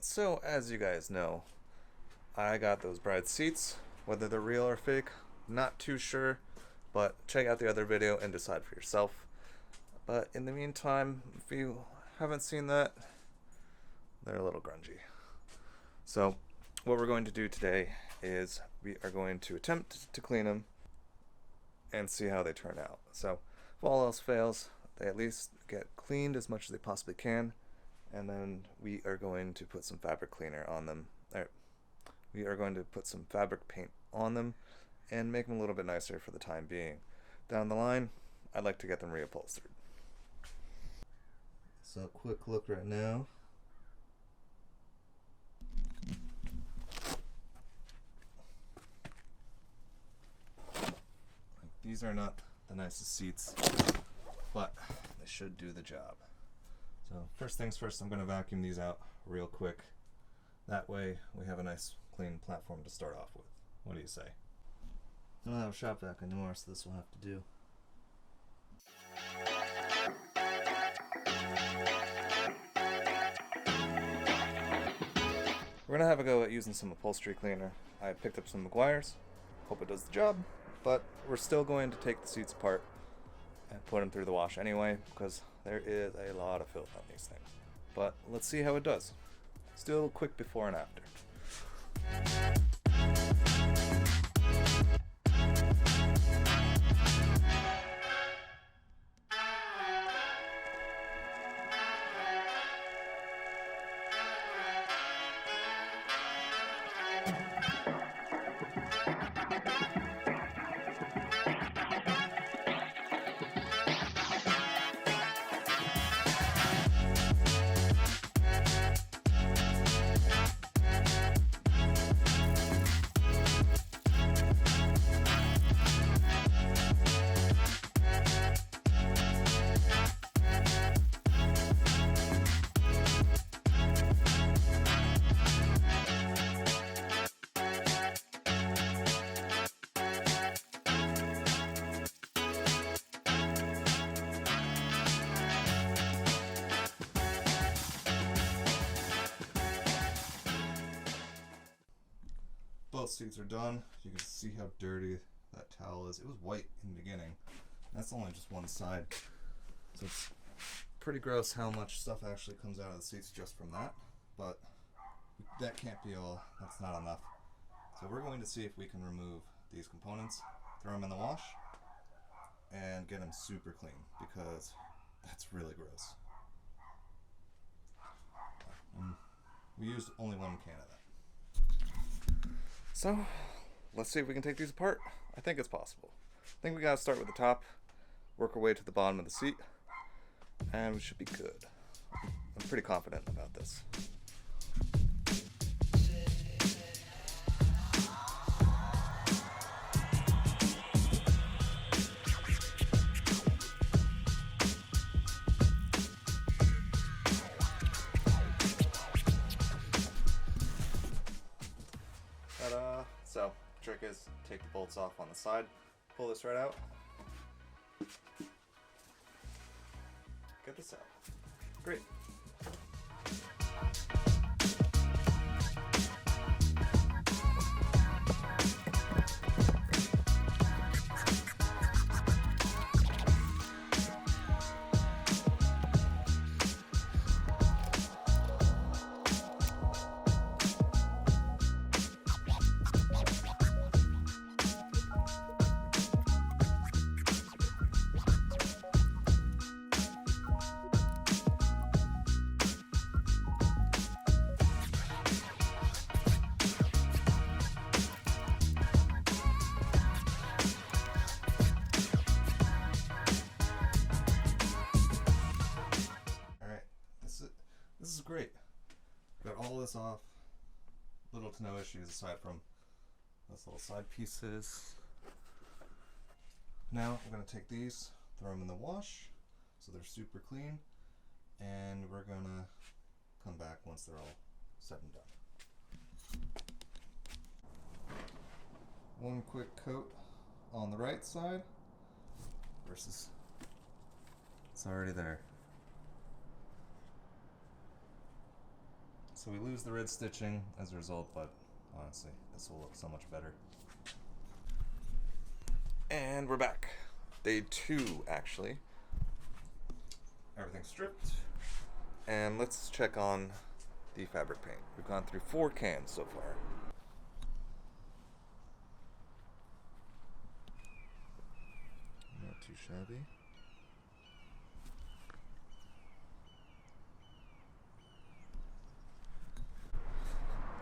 Alright, so as you guys know, I got those Bride seats. Whether they're real or fake, not too sure, but check out the other video and decide for yourself. But in the meantime, if you haven't seen that, they're a little grungy. So what we're going to do today is we are going to attempt to clean them and see how they turn out. So if all else fails, they at least get cleaned as much as they possibly can, and then we are going to put some fabric cleaner on them. We are going to put some fabric paint on them and make them a little bit nicer for the time being. Down the line, I'd like to get them reupholstered. So quick look right now. These are not the nicest seats, but they should do the job. So first things first, I'm going to vacuum these out real quick. That way we have a nice clean platform to start off with. What do you say? I don't have a shop vac anymore, so this will have to do. We're going to have a go at using some upholstery cleaner. I picked up some Meguiar's. Hope it does the job, but we're still going to take the seats apart and put them through the wash anyway, because there is a lot of filth on these things. But let's see how it does. Still quick before and after. Both seats are done. You can see how dirty that towel is. It was white in the beginning. That's only just one side. So it's pretty gross how much stuff actually comes out of the seats just from that. But that can't be all. That's not enough. So we're going to see if we can remove these components, throw them in the wash, and get them super clean, because that's really gross. We used only one can of that. So, let's see if we can take these apart. I think it's possible. I think we gotta start with the top, work our way to the bottom of the seat, and we should be good. I'm pretty confident about this. So, the trick is take the bolts off on the side, pull this right out, get this out. Great. This is great. Got all this off. Little to no issues aside from those little side pieces. Now I'm going to take these, throw them in the wash so they're super clean, and we're going to come back once they're all said and done. One quick coat on the right side versus it's already there. So we lose the red stitching as a result, but honestly, this will look so much better. And we're back. Day 2, actually. Everything's stripped. And let's check on the fabric paint. We've gone through 4 cans so far. Not too shabby.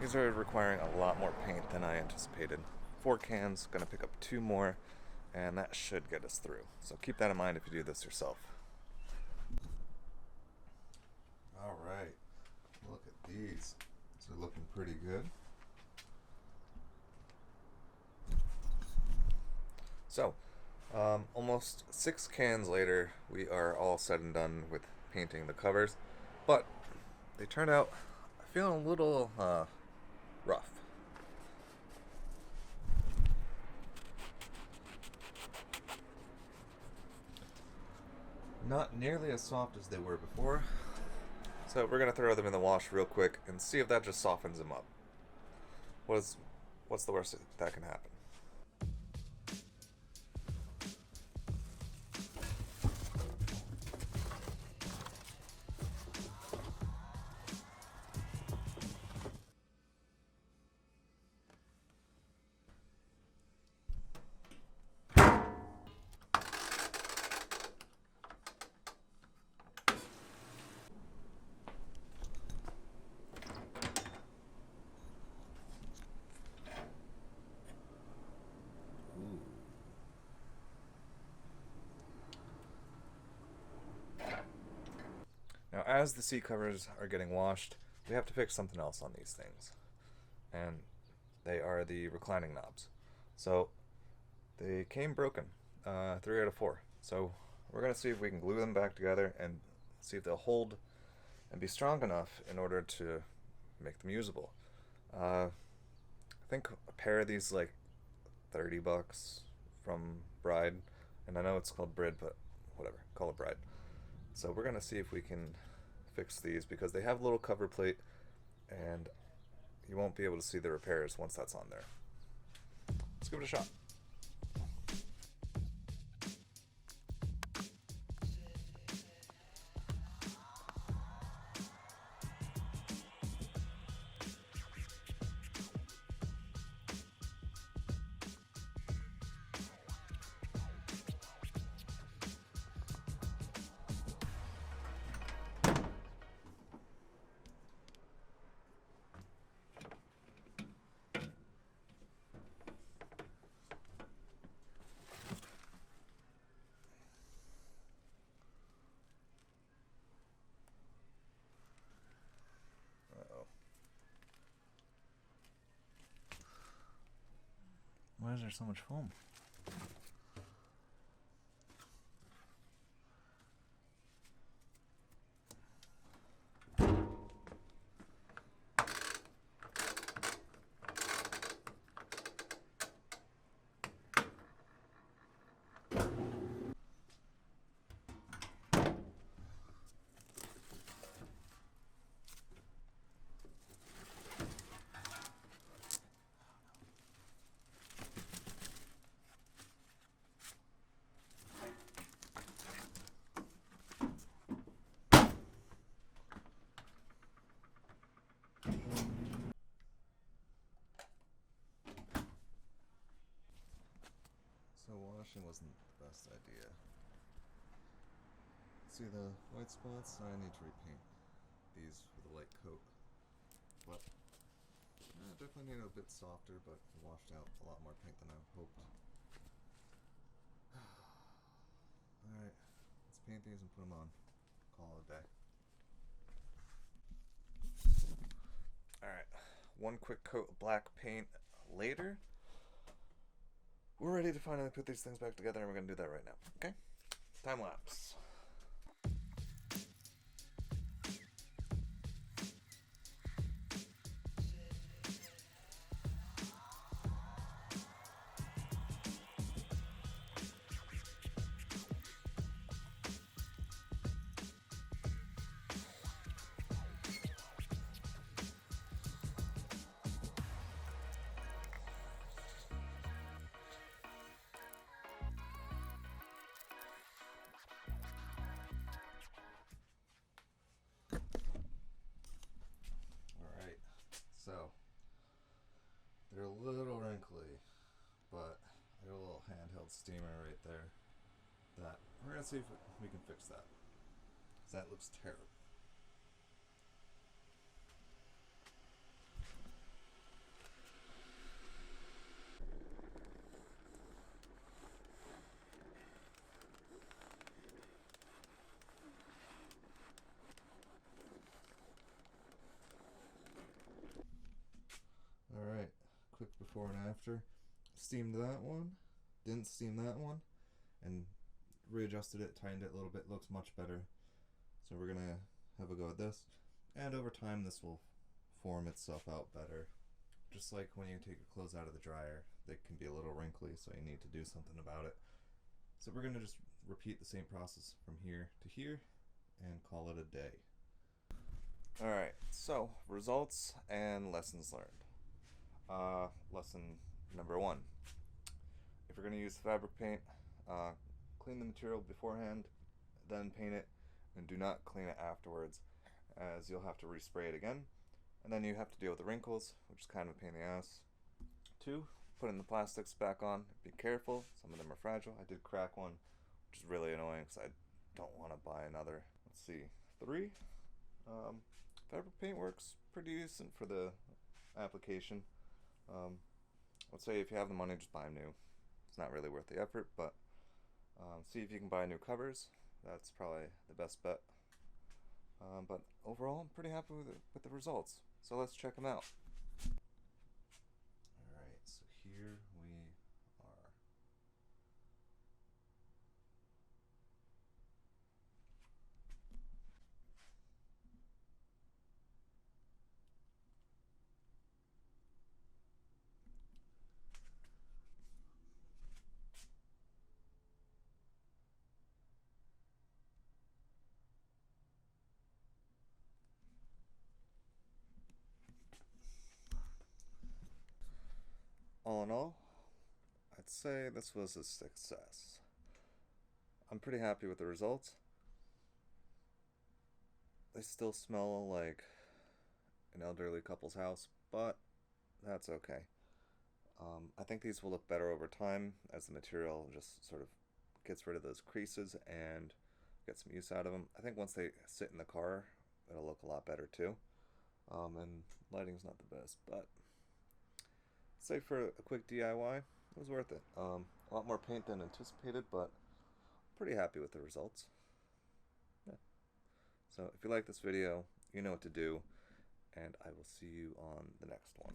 These are requiring a lot more paint than I anticipated. 4 cans, gonna pick up 2 more, and that should get us through. So keep that in mind if you do this yourself. Alright, look at these. These are looking pretty good. So, almost 6 cans later, we are all said and done with painting the covers, but they turned out feeling a little rough. Not nearly as soft as they were before, so we're gonna throw them in the wash real quick and see if that just softens them up. What's the worst that can happen? Now, as the seat covers are getting washed, we have to fix something else on these things. And they are the reclining knobs. So, they came broken, 3 out of 4. So, we're going to see if we can glue them back together and see if they'll hold and be strong enough in order to make them usable. I think a pair of these like $30 from Bride, and I know it's called Brid, but whatever, call it Bride. So we're gonna see if we can fix these because they have a little cover plate and you won't be able to see the repairs once that's on there. Let's give it a shot. Why is there so much foam? So washing wasn't the best idea. See the white spots? I need to repaint these with a light coat. But definitely need a bit softer, but washed out a lot more paint than I hoped. Alright, let's paint these and put them on. Call it a day. Alright, one quick coat of black paint later. We're ready to finally put these things back together, and we're going to do that right now. Okay? Time lapse. gonna see if we can fix that. 'Cause that looks terrible. Alright, quick before and after. Steamed that one, didn't steam that one, and readjusted it, tightened it a little bit, looks much better. So we're gonna have a go at this, and over time this will form itself out better. Just like when you take your clothes out of the dryer, they can be a little wrinkly, so you need to do something about it. So we're gonna just repeat the same process from here to here and call it a day. Alright, so results and lessons learned. Lesson number 1. If you're going to use fabric paint, clean the material beforehand, then paint it, and do not clean it afterwards, as you'll have to respray it again, and then you have to deal with the wrinkles, which is kind of a pain in the ass. 2, putting the plastics back on. Be careful, some of them are fragile. I did crack one, which is really annoying because I don't want to buy another. Let's see. 3, fabric paint works pretty decent for the application. Let's say if you have the money, just buy them new. It's not really worth the effort, but see if you can buy new covers. That's probably the best bet. But overall, I'm pretty happy with the results. So let's check them out. Alright, so here we are. All in all, I'd say this was a success. I'm pretty happy with the results. They still smell like an elderly couple's house, but that's okay. I think these will look better over time as the material just sort of gets rid of those creases and get some use out of them. I think once they sit in the car, it'll look a lot better too. And lighting's not the best, but say for a quick DIY, it was worth it. A lot more paint than anticipated, but pretty happy with the results. Yeah. So if you like this video, you know what to do, and I will see you on the next one.